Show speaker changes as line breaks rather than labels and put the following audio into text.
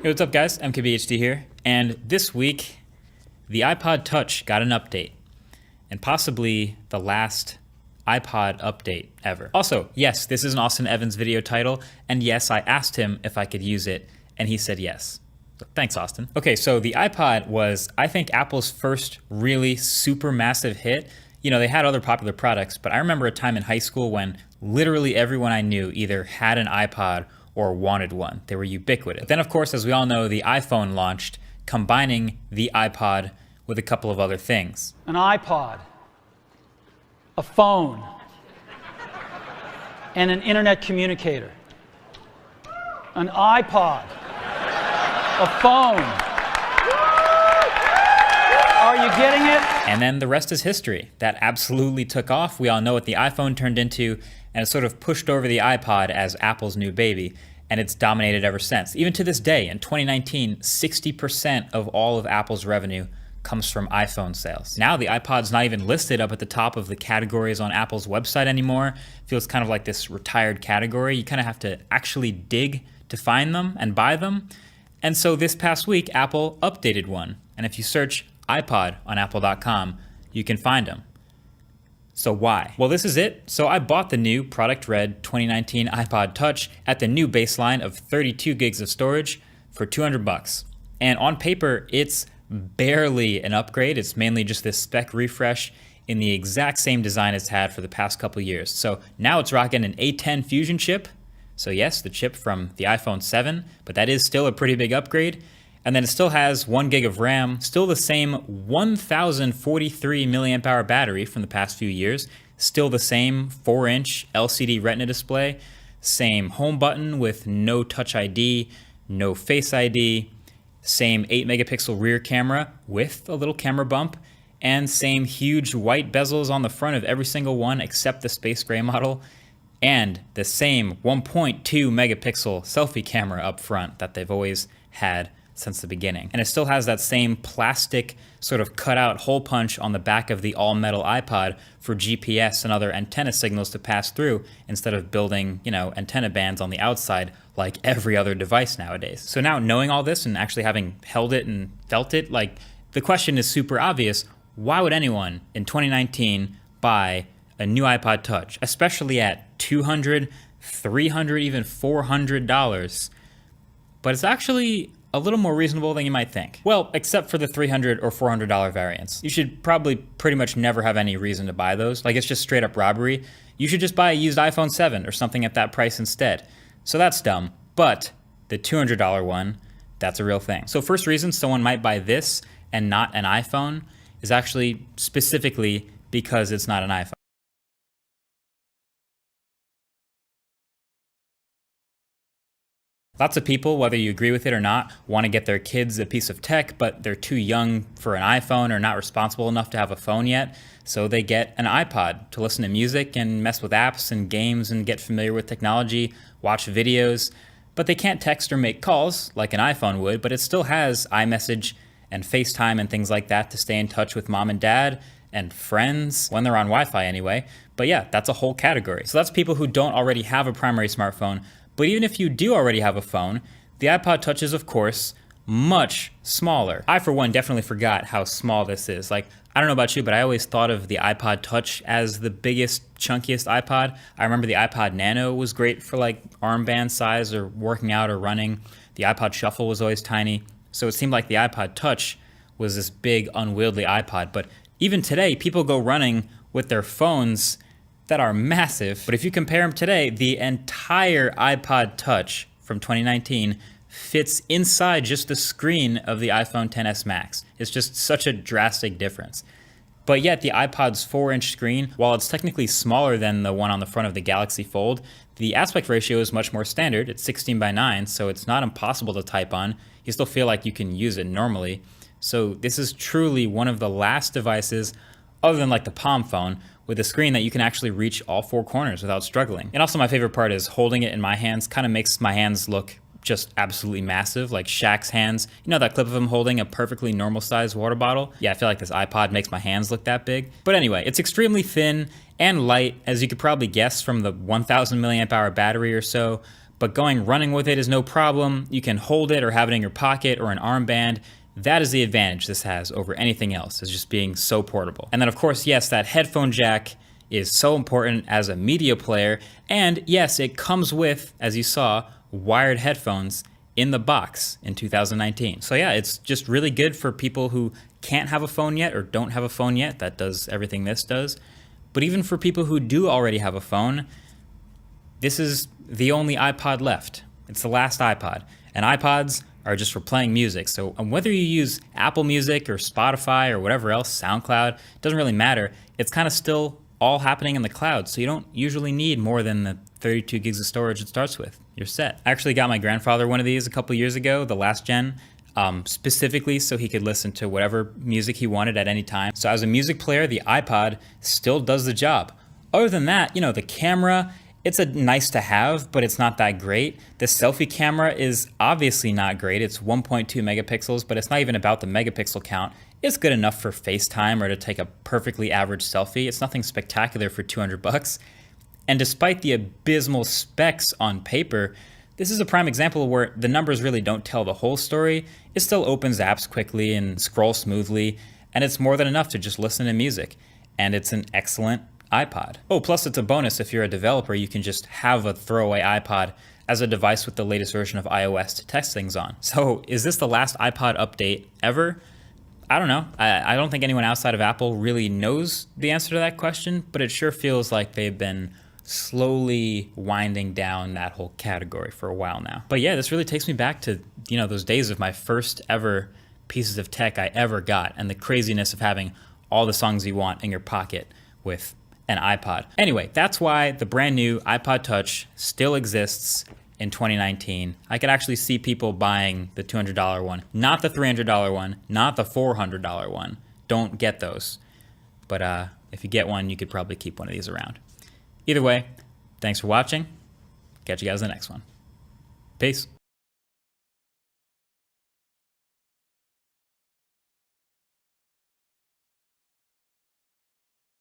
Hey, what's up guys? MKBHD here, and this week the iPod Touch got an update, and possibly the last iPod update ever. Also, yes, this is an Austin Evans video title, and yes, I asked him if I could use it, and he said yes. So thanks, Austin. Okay, so the iPod was, I think, Apple's first really super massive hit. You know, they had other popular products, but I remember a time in high school when literally everyone I knew either had an iPod or wanted one. They were ubiquitous. But then, of course, as we all know, the iPhone launched, combining the iPod with a couple of other things.
An iPod, a phone, and an internet communicator. An iPod, a phone. Are you getting it?
And then the rest is history. That absolutely took off. We all know what the iPhone turned into, and it sort of pushed over the iPod as Apple's new baby, and it's dominated ever since. Even to this day, in 2019, 60% of all of Apple's revenue comes from iPhone sales. Now the iPod's not even listed up at the top of the categories on Apple's website anymore. Feels kind of like this retired category. You kind of have to actually dig to find them and buy them. And so this past week, Apple updated one. And if you search iPod on apple.com, you can find them. So why? Well, this is it. So I bought the new Product Red 2019 iPod Touch at the new baseline of 32 gigs of storage for $200. And on paper, it's barely an upgrade. It's mainly just this spec refresh in the exact same design it's had for the past couple years. So now it's rocking an A10 Fusion chip. So yes, the chip from the iPhone 7, but that is still a pretty big upgrade. And then it still has 1 gig of RAM, still the same 1043 milliamp hour battery from the past few years, still the same 4-inch LCD Retina display, same home button with no Touch ID, no Face ID, same 8 megapixel rear camera with a little camera bump, and same huge white bezels on the front of every single one except the space gray model, and the same 1.2 megapixel selfie camera up front that they've always had since the beginning. And it still has that same plastic sort of cutout hole punch on the back of the all-metal iPod for GPS and other antenna signals to pass through instead of building, you know, antenna bands on the outside like every other device nowadays. So now knowing all this and actually having held it and felt it, like the question is super obvious. Why would anyone in 2019 buy a new iPod Touch, especially at $200, $300, even $400? But it's actually a little more reasonable than you might think. Well, except for the $300 or $400 variants. You should probably pretty much never have any reason to buy those. Like, it's just straight up robbery. You should just buy a used iPhone 7 or something at that price instead. So that's dumb. But the $200 one, that's a real thing. So first reason someone might buy this and not an iPhone is actually specifically because it's not an iPhone. Lots of people, whether you agree with it or not, want to get their kids a piece of tech, but they're too young for an iPhone or not responsible enough to have a phone yet. So they get an iPod to listen to music and mess with apps and games and get familiar with technology, watch videos. But they can't text or make calls like an iPhone would, but it still has iMessage and FaceTime and things like that to stay in touch with mom and dad and friends, when they're on Wi-Fi anyway. But yeah, that's a whole category. So that's people who don't already have a primary smartphone. But even if you do already have a phone, the iPod Touch is, of course, much smaller. I, for one, definitely forgot how small this is. Like, I don't know about you, but I always thought of the iPod Touch as the biggest, chunkiest iPod. I remember the iPod Nano was great for like armband size or working out or running. The iPod Shuffle was always tiny. So it seemed like the iPod Touch was this big, unwieldy iPod. But even today, people go running with their phones that are massive. But if you compare them today, the entire iPod Touch from 2019 fits inside just the screen of the iPhone XS Max. It's just such a drastic difference. But yet the iPod's 4-inch screen, while it's technically smaller than the one on the front of the Galaxy Fold, the aspect ratio is much more standard. It's 16:9, so it's not impossible to type on. You still feel like you can use it normally. So this is truly one of the last devices, other than like the Palm phone, with a screen that you can actually reach all 4 corners without struggling. And also my favorite part is holding it in my hands kind of makes my hands look just absolutely massive, like Shaq's hands. You know that clip of him holding a perfectly normal sized water bottle? Yeah, I feel like this iPod makes my hands look that big. But anyway, it's extremely thin and light, as you could probably guess from the 1000 milliamp hour battery or so. but going running with it is no problem. You can hold it or have it in your pocket or an armband. That is the advantage this has over anything else, is just being so portable. And then of course, yes, that headphone jack is so important as a media player. And yes, it comes with, as you saw, wired headphones in the box in 2019. So yeah, it's just really good for people who can't have a phone yet or don't have a phone yet that does everything this does. But even for people who do already have a phone, this is the only iPod left. It's the last iPod. And iPods are just for playing music. So whether you use Apple Music or Spotify or whatever else, SoundCloud, it doesn't really matter. It's kind of still all happening in the cloud. So you don't usually need more than the 32 gigs of storage it starts with. You're set. I actually got my grandfather one of these a couple years ago, the last gen, specifically so he could listen to whatever music he wanted at any time. So as a music player, the iPod still does the job. Other than that, you know, the camera, it's a nice to have, but it's not that great. The selfie camera is obviously not great. It's 1.2 megapixels, but it's not even about the megapixel count. It's good enough for FaceTime or to take a perfectly average selfie. It's nothing spectacular for $200. And despite the abysmal specs on paper, this is a prime example where the numbers really don't tell the whole story. It still opens apps quickly and scrolls smoothly, and it's more than enough to just listen to music. And it's an excellent iPod. Oh, plus it's a bonus if you're a developer, you can just have a throwaway iPod as a device with the latest version of iOS to test things on. So is this the last iPod update ever? I don't know. I don't think anyone outside of Apple really knows the answer to that question, but it sure feels like they've been slowly winding down that whole category for a while now. But yeah, this really takes me back to, you know, those days of my first ever pieces of tech I ever got and the craziness of having all the songs you want in your pocket with an iPod. Anyway, that's why the brand new iPod Touch still exists in 2019. I could actually see people buying the $200 one, not the $300 one, not the $400 one. Don't get those. But if you get one, you could probably keep one of these around. Either way, thanks for watching. Catch you guys in the next one. Peace.